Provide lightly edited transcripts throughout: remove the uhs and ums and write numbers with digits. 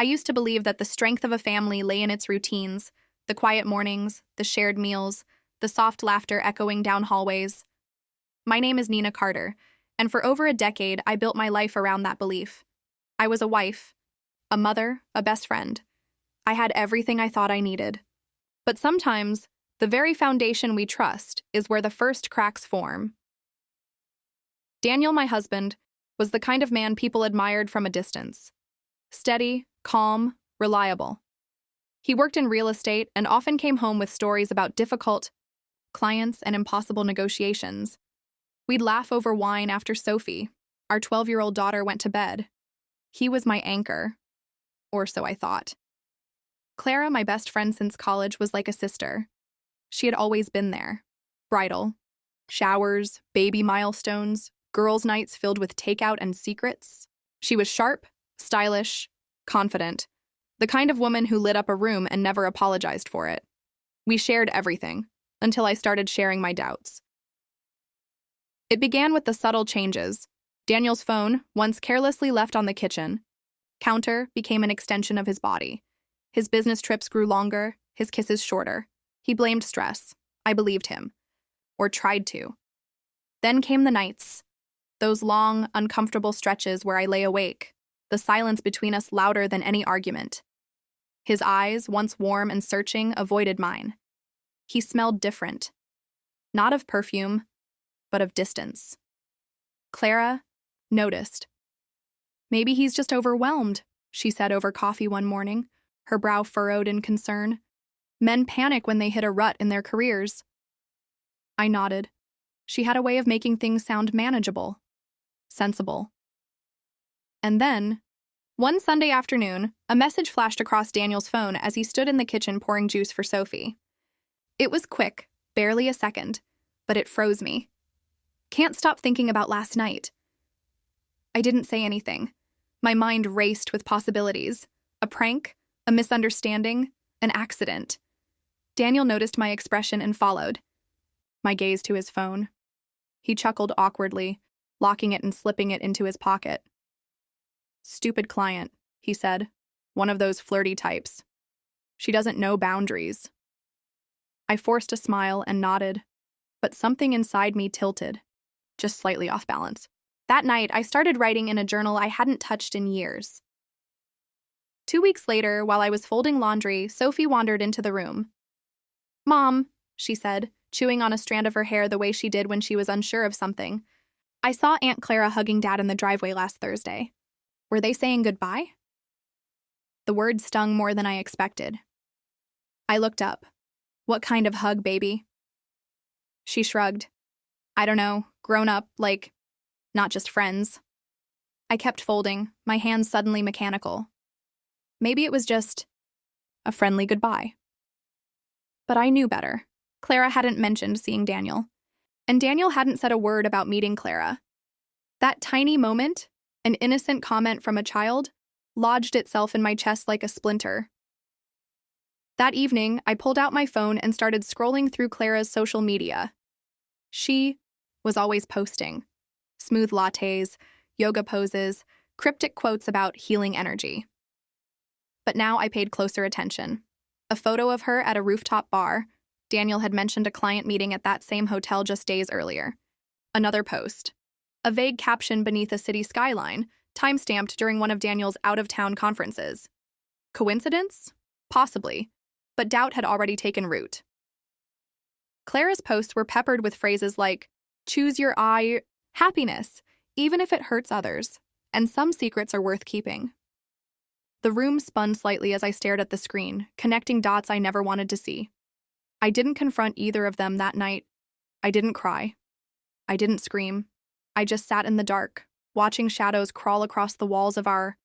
I used to believe that the strength of a family lay in its routines, the quiet mornings, the shared meals, the soft laughter echoing down hallways. My name is Nina Carter, and for over a decade, I built my life around that belief. I was a wife, a mother, a best friend. I had everything I thought I needed. But sometimes, the very foundation we trust is where the first cracks form. Daniel, my husband, was the kind of man people admired from a distance. Steady, calm, reliable. He worked in real estate and often came home with stories about difficult clients and impossible negotiations. We'd laugh over wine after Sophie, our 12-year-old daughter, went to bed. He was my anchor, or so I thought. Clara, my best friend since college, was like a sister. She had always been there. Bridal, showers, baby milestones, girls' nights filled with takeout and secrets. She was sharp, stylish, confident, the kind of woman who lit up a room and never apologized for it. We shared everything, until I started sharing my doubts. It began with the subtle changes. Daniel's phone, once carelessly left on the kitchen counter, became an extension of his body. His business trips grew longer, his kisses shorter. He blamed stress. I believed him. Or tried to. Then came the nights. Those long, uncomfortable stretches where I lay awake, the silence between us louder than any argument. His eyes, once warm and searching, avoided mine. He smelled different. Not of perfume, but of distance. Clara noticed. "Maybe he's just overwhelmed," she said over coffee one morning, her brow furrowed in concern. "Men panic when they hit a rut in their careers." I nodded. She had a way of making things sound manageable, sensible. And then, one Sunday afternoon, a message flashed across Daniel's phone as he stood in the kitchen pouring juice for Sophie. It was quick, barely a second, but it froze me. Can't stop thinking about last night. I didn't say anything. My mind raced with possibilities. A prank, a misunderstanding, an accident. Daniel noticed my expression and followed. My gaze to his phone. He chuckled awkwardly, locking it and slipping it into his pocket. "Stupid client," he said. "One of those flirty types. She doesn't know boundaries." I forced a smile and nodded, but something inside me tilted, just slightly off balance. That night, I started writing in a journal I hadn't touched in years. 2 weeks later, while I was folding laundry, Sophie wandered into the room. "Mom," she said, chewing on a strand of her hair the way she did when she was unsure of something. "I saw Aunt Clara hugging Dad in the driveway last Thursday. Were they saying goodbye?" The word stung more than I expected. I looked up. "What kind of hug, baby?" She shrugged. "I don't know, grown up, like, not just friends." I kept folding, my hands suddenly mechanical. Maybe it was just a friendly goodbye. But I knew better. Clara hadn't mentioned seeing Daniel. And Daniel hadn't said a word about meeting Clara. That tiny moment, an innocent comment from a child, lodged itself in my chest like a splinter. That evening, I pulled out my phone and started scrolling through Clara's social media. She was always posting. Smooth lattes, yoga poses, cryptic quotes about healing energy. But now I paid closer attention. A photo of her at a rooftop bar. Daniel had mentioned a client meeting at that same hotel just days earlier. Another post. A vague caption beneath a city skyline, timestamped during one of Daniel's out-of-town conferences. Coincidence? Possibly, but doubt had already taken root. Clara's posts were peppered with phrases like, "Choose your eye," "happiness," even if it hurts others, and "some secrets are worth keeping." The room spun slightly as I stared at the screen, connecting dots I never wanted to see. I didn't confront either of them that night. I didn't cry. I didn't scream. I just sat in the dark, watching shadows crawl across the walls of our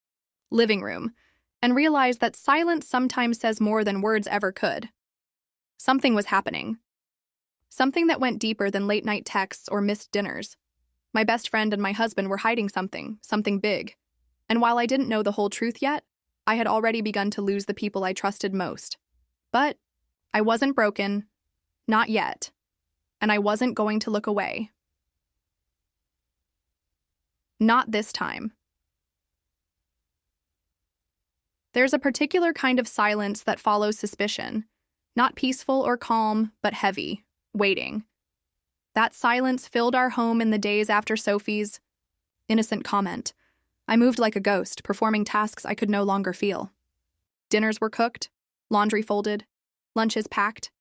living room, and realized that silence sometimes says more than words ever could. Something was happening. Something that went deeper than late-night texts or missed dinners. My best friend and my husband were hiding something big. And while I didn't know the whole truth yet, I had already begun to lose the people I trusted most. But I wasn't broken. Not yet. And I wasn't going to look away. Not this time. There's a particular kind of silence that follows suspicion, not peaceful or calm, but heavy, waiting. That silence filled our home in the days after Sophie's innocent comment. I moved like a ghost, performing tasks I could no longer feel. Dinners were cooked, laundry folded, lunches packed.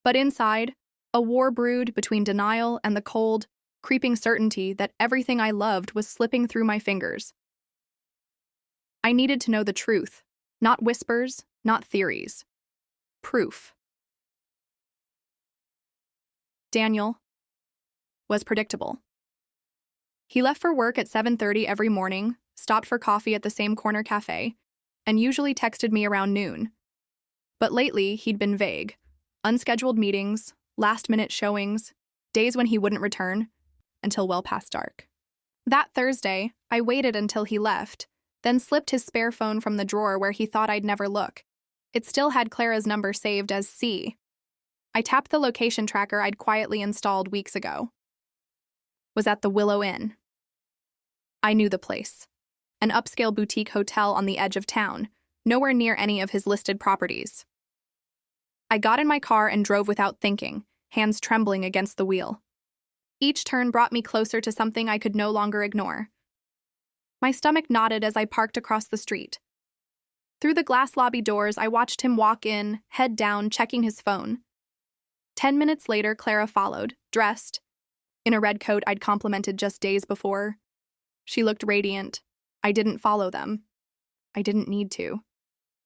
But inside, a war brewed between denial and the cold, creeping certainty that everything I loved was slipping through my fingers. I needed to know the truth, not whispers, not theories. Proof. Daniel was predictable. He left for work at 7:30 every morning, stopped for coffee at the same corner cafe, and usually texted me around noon. But lately, he'd been vague. Unscheduled meetings, last-minute showings, days when he wouldn't return, until well past dark. That Thursday, I waited until he left, then slipped his spare phone from the drawer where he thought I'd never look. It still had Clara's number saved as C. I tapped the location tracker I'd quietly installed weeks ago. Was at the Willow Inn. I knew the place. An upscale boutique hotel on the edge of town, nowhere near any of his listed properties. I got in my car and drove without thinking, hands trembling against the wheel. Each turn brought me closer to something I could no longer ignore. My stomach knotted as I parked across the street. Through the glass lobby doors, I watched him walk in, head down, checking his phone. 10 minutes later, Clara followed, dressed in a red coat I'd complimented just days before. She looked radiant. I didn't follow them. I didn't need to.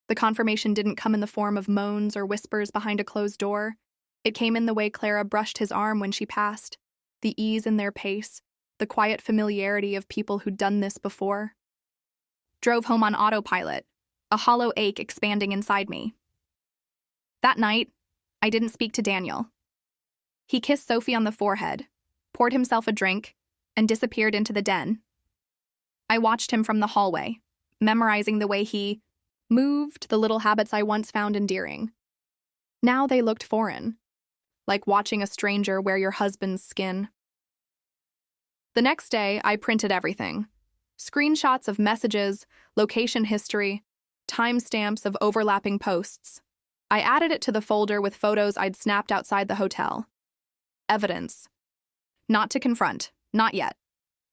The confirmation didn't come in the form of moans or whispers behind a closed door. It came in the way Clara brushed his arm when she passed, the ease in their pace, the quiet familiarity of people who'd done this before. Drove home on autopilot, a hollow ache expanding inside me. That night, I didn't speak to Daniel. He kissed Sophie on the forehead, poured himself a drink, and disappeared into the den. I watched him from the hallway, memorizing the way he moved, the little habits I once found endearing. Now they looked foreign, like watching a stranger wear your husband's skin. The next day, I printed everything. Screenshots of messages, location history, timestamps of overlapping posts. I added it to the folder with photos I'd snapped outside the hotel. Evidence. Not to confront, not yet.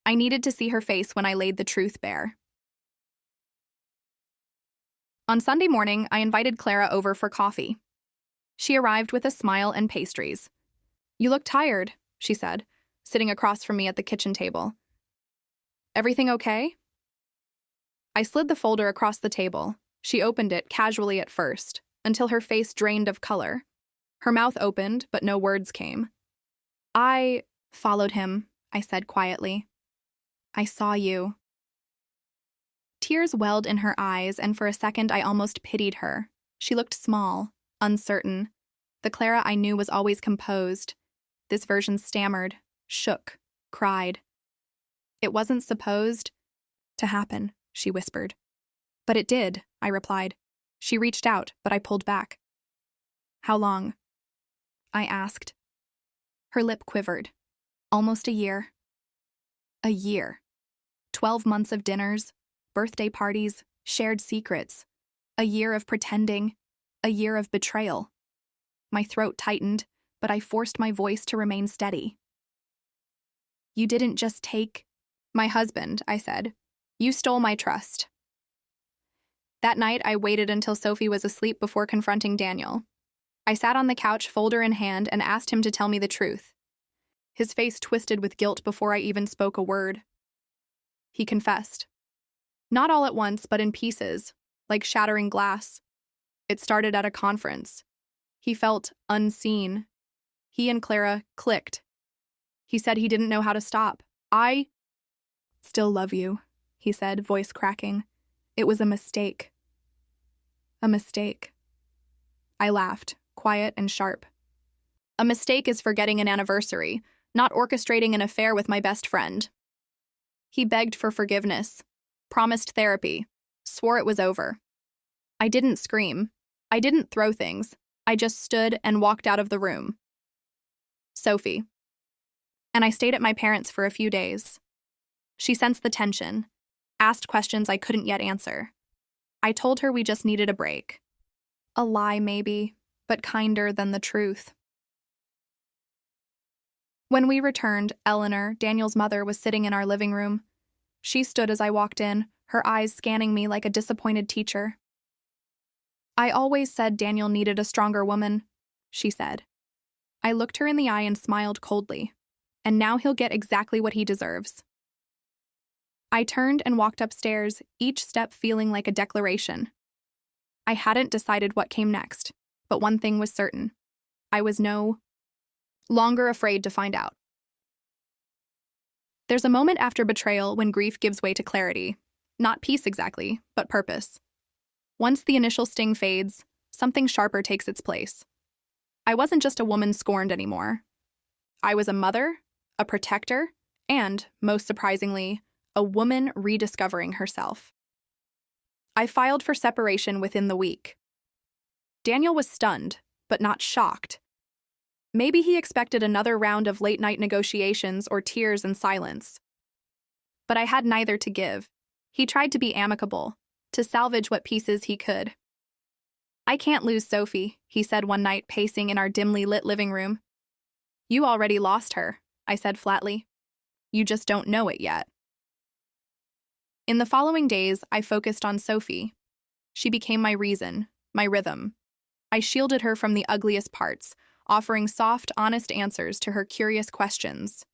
I needed to see her face when I laid the truth bare. On Sunday morning, I invited Clara over for coffee. She arrived with a smile and pastries. "You look tired," she said, sitting across from me at the kitchen table. "Everything okay?" I slid the folder across the table. She opened it casually at first, until her face drained of color. Her mouth opened, but no words came. "I followed him," I said quietly. "I saw you." Tears welled in her eyes, and for a second I almost pitied her. She looked small, uncertain. The Clara I knew was always composed. This version stammered, shook, cried. "It wasn't supposed to happen," she whispered. "But it did," I replied. She reached out, but I pulled back. "How long?" I asked. Her lip quivered. "Almost a year." A year. 12 months of dinners, birthday parties, shared secrets. A year of pretending. A year of betrayal. My throat tightened, but I forced my voice to remain steady. "You didn't just take my husband," I said. "You stole my trust." That night, I waited until Sophie was asleep before confronting Daniel. I sat on the couch, folder in hand, and asked him to tell me the truth. His face twisted with guilt before I even spoke a word. He confessed. Not all at once, but in pieces, like shattering glass. It started at a conference. He felt unseen. He and Clara clicked. He said he didn't know how to stop. "I still love you," he said, voice cracking. "It was a mistake." A mistake. I laughed, quiet and sharp. "A mistake is forgetting an anniversary, not orchestrating an affair with my best friend." He begged for forgiveness, promised therapy, swore it was over. I didn't scream. I didn't throw things. I just stood and walked out of the room. Sophie. And I stayed at my parents' for a few days. She sensed the tension, asked questions I couldn't yet answer. I told her we just needed a break. A lie, maybe, but kinder than the truth. When we returned, Eleanor, Daniel's mother, was sitting in our living room. She stood as I walked in, her eyes scanning me like a disappointed teacher. "I always said Daniel needed a stronger woman," she said. I looked her in the eye and smiled coldly. "And now he'll get exactly what he deserves." I turned and walked upstairs, each step feeling like a declaration. I hadn't decided what came next, but one thing was certain. I was no longer afraid to find out. There's a moment after betrayal when grief gives way to clarity. Not peace exactly, but purpose. Once the initial sting fades, something sharper takes its place. I wasn't just a woman scorned anymore. I was a mother, a protector, and, most surprisingly, a woman rediscovering herself. I filed for separation within the week. Daniel was stunned, but not shocked. Maybe he expected another round of late-night negotiations or tears and silence. But I had neither to give. He tried to be amicable, to salvage what pieces he could. "I can't lose Sophie," he said one night, pacing in our dimly lit living room. "You already lost her," I said flatly. "You just don't know it yet." In the following days, I focused on Sophie. She became my reason, my rhythm. I shielded her from the ugliest parts, offering soft, honest answers to her curious questions.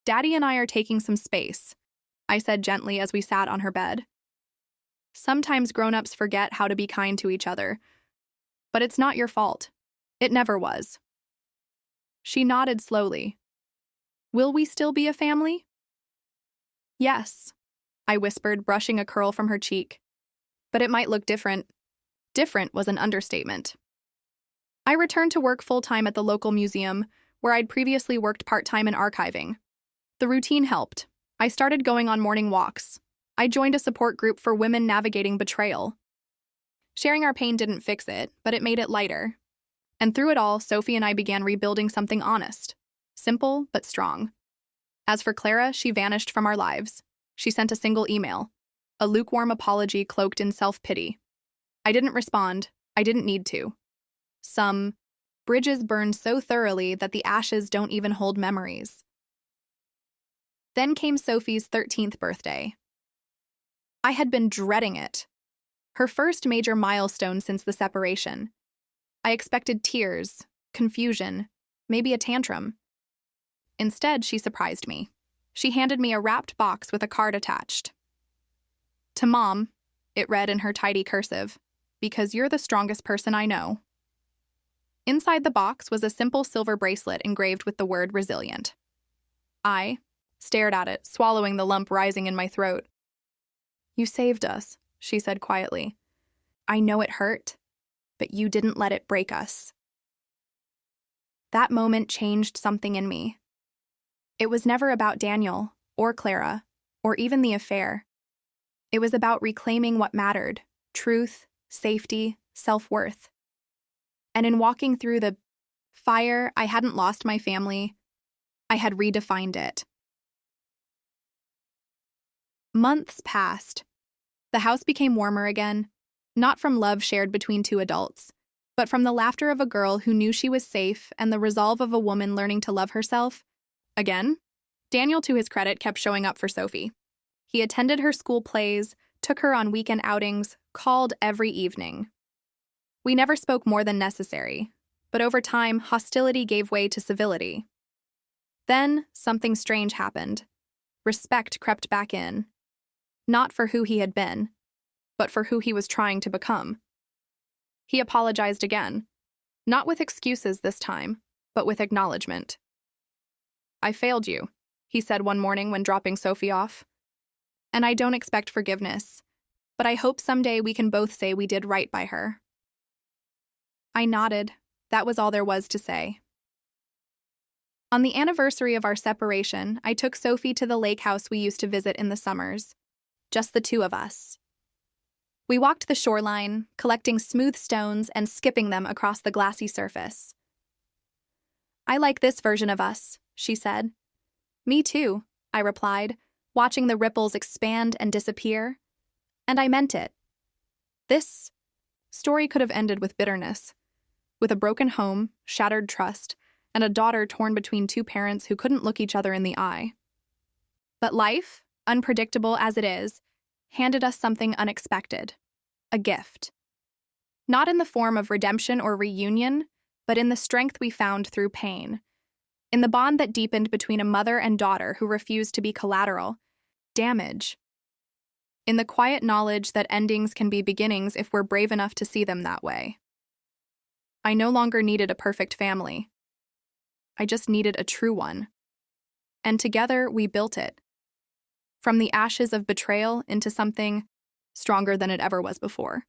"Daddy and I are taking some space," I said gently as we sat on her bed. "Sometimes grown-ups forget how to be kind to each other. But it's not your fault. It never was." She nodded slowly. "Will we still be a family?" "Yes," I whispered, brushing a curl from her cheek. "But it might look different." Different was an understatement. I returned to work full-time at the local museum, where I'd previously worked part-time in archiving. The routine helped. I started going on morning walks. I joined a support group for women navigating betrayal. Sharing our pain didn't fix it, but it made it lighter. And through it all, Sophie and I began rebuilding something honest. Simple, but strong. As for Clara, she vanished from our lives. She sent a single email, a lukewarm apology cloaked in self-pity. I didn't respond. I didn't need to. Some bridges burned so thoroughly that the ashes don't even hold memories. Then came Sophie's 13th birthday. I had been dreading it. Her first major milestone since the separation. I expected tears, confusion, maybe a tantrum. Instead, she surprised me. She handed me a wrapped box with a card attached. "To Mom," it read in her tidy cursive, "because you're the strongest person I know." Inside the box was a simple silver bracelet engraved with the word resilient. I stared at it, swallowing the lump rising in my throat. "You saved us," she said quietly. "I know it hurt, but you didn't let it break us." That moment changed something in me. It was never about Daniel, or Clara, or even the affair. It was about reclaiming what mattered: truth, safety, self-worth. And in walking through the fire, I hadn't lost my family. I had redefined it. Months passed. The house became warmer again, not from love shared between two adults, but from the laughter of a girl who knew she was safe and the resolve of a woman learning to love herself. Again, Daniel, to his credit, kept showing up for Sophie. He attended her school plays, took her on weekend outings, called every evening. We never spoke more than necessary, but over time, hostility gave way to civility. Then, something strange happened. Respect crept back in. Not for who he had been, but for who he was trying to become. He apologized again, not with excuses this time, but with acknowledgement. "I failed you," he said one morning when dropping Sophie off. "And I don't expect forgiveness, but I hope someday we can both say we did right by her." I nodded. That was all there was to say. On the anniversary of our separation, I took Sophie to the lake house we used to visit in the summers. Just the two of us. We walked the shoreline, collecting smooth stones and skipping them across the glassy surface. "I like this version of us," she said. "Me too," I replied, watching the ripples expand and disappear. And I meant it. This story could have ended with bitterness, with a broken home, shattered trust, and a daughter torn between two parents who couldn't look each other in the eye. But life, unpredictable as it is, handed us something unexpected, a gift. Not in the form of redemption or reunion, but in the strength we found through pain, in the bond that deepened between a mother and daughter who refused to be collateral, damage, in the quiet knowledge that endings can be beginnings if we're brave enough to see them that way. I no longer needed a perfect family. I just needed a true one. And together we built it. From the ashes of betrayal into something stronger than it ever was before.